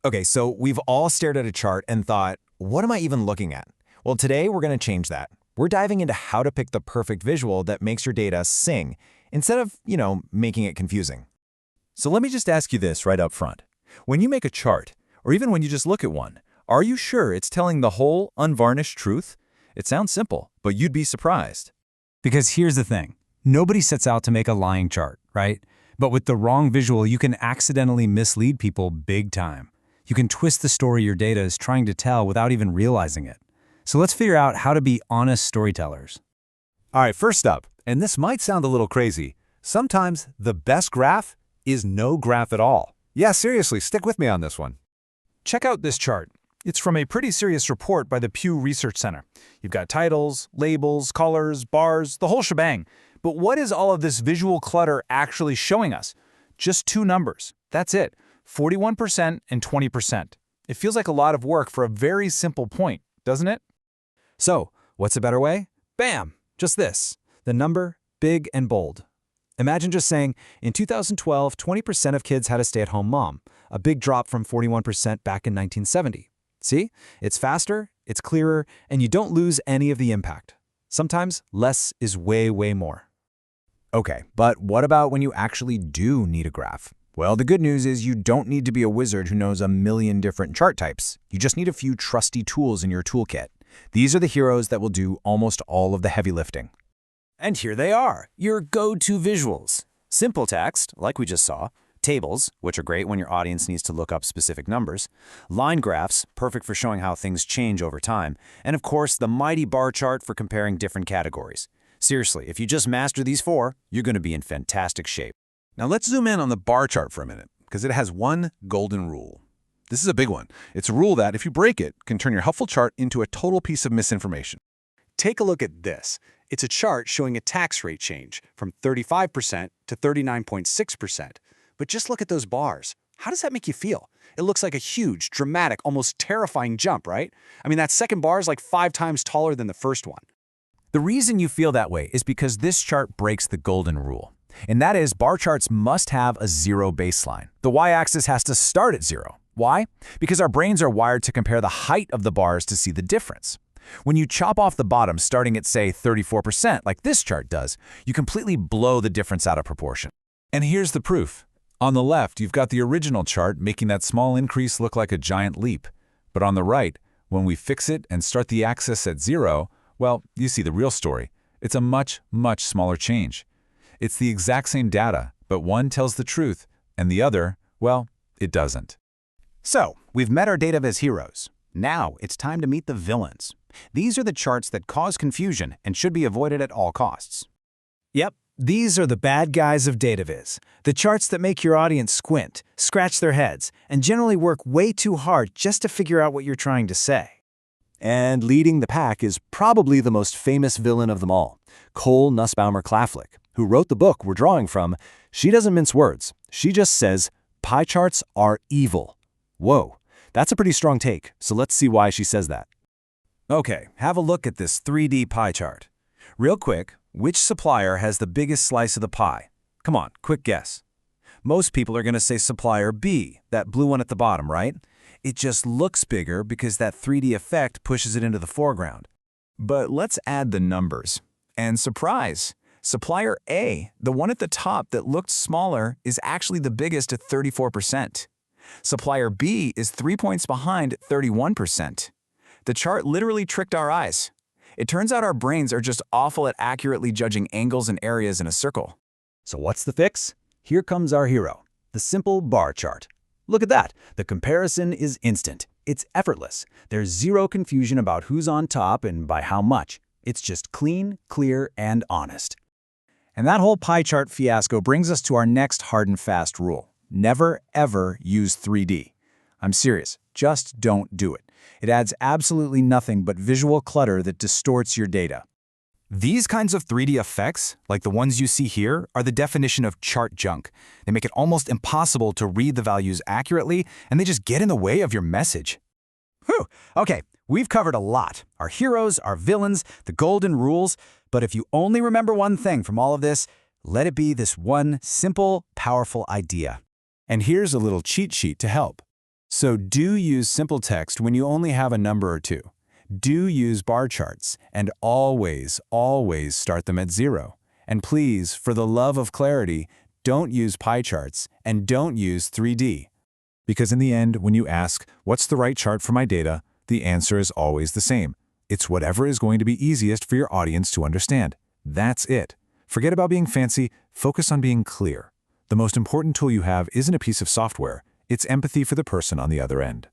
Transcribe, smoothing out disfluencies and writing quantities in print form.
Okay, so we've all stared at a chart and thought, what am I even looking at? Well, today we're going to change that. We're diving into how to pick the perfect visual that makes your data sing, instead of, making it confusing. So let me just ask you this right up front. When you make a chart, or even when you just look at one, are you sure it's telling the whole, unvarnished truth? It sounds simple, but you'd be surprised. Because here's the thing. Nobody sets out to make a lying chart, right? But with the wrong visual, you can accidentally mislead people big time. You can twist the story your data is trying to tell without even realizing it. So let's figure out how to be honest storytellers. All right, first up, and this might sound a little crazy, sometimes the best graph is no graph at all. Yeah, seriously, stick with me on this one. Check out this chart. It's from a pretty serious report by the Pew Research Center. You've got titles, labels, colors, bars, the whole shebang. But what is all of this visual clutter actually showing us? Just two numbers. That's it. 41% and 20%. It feels like a lot of work for a very simple point, doesn't it? So, what's a better way? Bam! Just this. The number, big and bold. Imagine just saying, in 2012, 20% of kids had a stay-at-home mom, a big drop from 41% back in 1970. See? It's faster, it's clearer, and you don't lose any of the impact. Sometimes less is way, way more. Okay, but what about when you actually do need a graph? Well, the good news is you don't need to be a wizard who knows a million different chart types. You just need a few trusty tools in your toolkit. These are the heroes that will do almost all of the heavy lifting. And here they are, your go-to visuals. Simple text, like we just saw, tables, which are great when your audience needs to look up specific numbers, line graphs, perfect for showing how things change over time, and of course, the mighty bar chart for comparing different categories. Seriously, if you just master these four, you're going to be in fantastic shape. Now let's zoom in on the bar chart for a minute, because it has one golden rule. This is a big one. It's a rule that, if you break it, can turn your helpful chart into a total piece of misinformation. Take a look at this. It's a chart showing a tax rate change from 35% to 39.6%. But just look at those bars. How does that make you feel? It looks like a huge, dramatic, almost terrifying jump, right? I mean, that second bar is like 5 times taller than the first one. The reason you feel that way is because this chart breaks the golden rule. And that is, bar charts must have a zero baseline. The y-axis has to start at 0. Why? Because our brains are wired to compare the height of the bars to see the difference. When you chop off the bottom starting at, say, 34%, like this chart does, you completely blow the difference out of proportion. And here's the proof. On the left, you've got the original chart making that small increase look like a giant leap. But on the right, when we fix it and start the axis at 0, well, you see the real story. It's a much, much smaller change. It's the exact same data, but one tells the truth, and the other, well, it doesn't. So, we've met our data viz heroes. Now, it's time to meet the villains. These are the charts that cause confusion and should be avoided at all costs. Yep, these are the bad guys of data viz. The charts that make your audience squint, scratch their heads, and generally work way too hard just to figure out what you're trying to say. And leading the pack is probably the most famous villain of them all, Cole Nussbaumer-Claflin, who wrote the book we're drawing from. She doesn't mince words. She just says, pie charts are evil. Whoa, that's a pretty strong take, so let's see why she says that. Okay, have a look at this 3D pie chart. Real quick, which supplier has the biggest slice of the pie? Come on, quick guess. Most people are going to say supplier B, that blue one at the bottom, right? It just looks bigger because that 3D effect pushes it into the foreground. But let's add the numbers. And surprise! Supplier A, the one at the top that looked smaller, is actually the biggest at 34%. Supplier B is 3 points behind at 31%. The chart literally tricked our eyes. It turns out our brains are just awful at accurately judging angles and areas in a circle. So what's the fix? Here comes our hero, the simple bar chart. Look at that. The comparison is instant. It's effortless. There's zero confusion about who's on top and by how much. It's just clean, clear, and honest. And that whole pie chart fiasco brings us to our next hard and fast rule. Never, ever use 3D. I'm serious. Just don't do it. It adds absolutely nothing but visual clutter that distorts your data. These kinds of 3D effects, like the ones you see here, are the definition of chart junk. They make it almost impossible to read the values accurately, and they just get in the way of your message. Whew! Okay, we've covered a lot. Our heroes, our villains, the golden rules. But if you only remember one thing from all of this, let it be this one simple, powerful idea. And here's a little cheat sheet to help. So do use simple text when you only have a number or two. Do use bar charts, and always, always start them at 0. And please, for the love of clarity, don't use pie charts and don't use 3D. Because in the end, when you ask, what's the right chart for my data, the answer is always the same. It's whatever is going to be easiest for your audience to understand. That's it. Forget about being fancy, focus on being clear. The most important tool you have isn't a piece of software, it's empathy for the person on the other end.